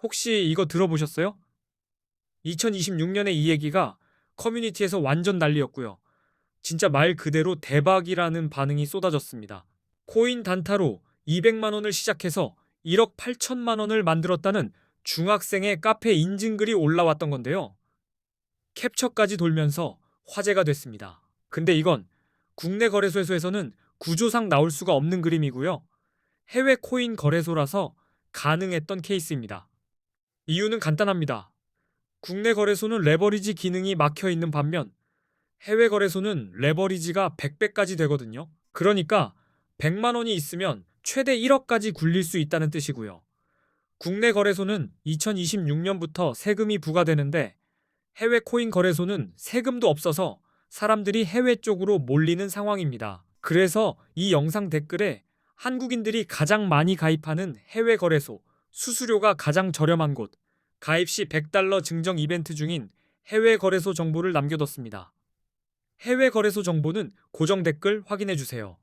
혹시 이거 들어보셨어요? 2026년에 이 얘기가 커뮤니티에서 완전 난리였고요. 진짜 말 그대로 대박이라는 반응이 쏟아졌습니다. 코인 단타로 200만 원을 시작해서 1억 8천만 원을 만들었다는 중학생의 카페 인증글이 올라왔던 건데요. 캡처까지 돌면서 화제가 됐습니다. 근데 이건 국내 거래소에서는 구조상 나올 수가 없는 그림이고요. 해외 코인 거래소라서 가능했던 케이스입니다. 이유는 간단합니다. 국내 거래소는 레버리지 기능이 막혀 있는 반면 해외 거래소는 레버리지가 100배까지 되거든요. 그러니까 100만 원이 있으면 최대 1억까지 굴릴 수 있다는 뜻이고요. 국내 거래소는 2026년부터 세금이 부과되는데 해외 코인 거래소는 세금도 없어서 사람들이 해외 쪽으로 몰리는 상황입니다. 그래서 이 영상 댓글에 한국인들이 가장 많이 가입하는 해외 거래소, 수수료가 가장 저렴한 곳, 가입 시 100달러 증정 이벤트 중인 해외 거래소 정보를 남겨뒀습니다. 해외 거래소 정보는 고정 댓글 확인해 주세요.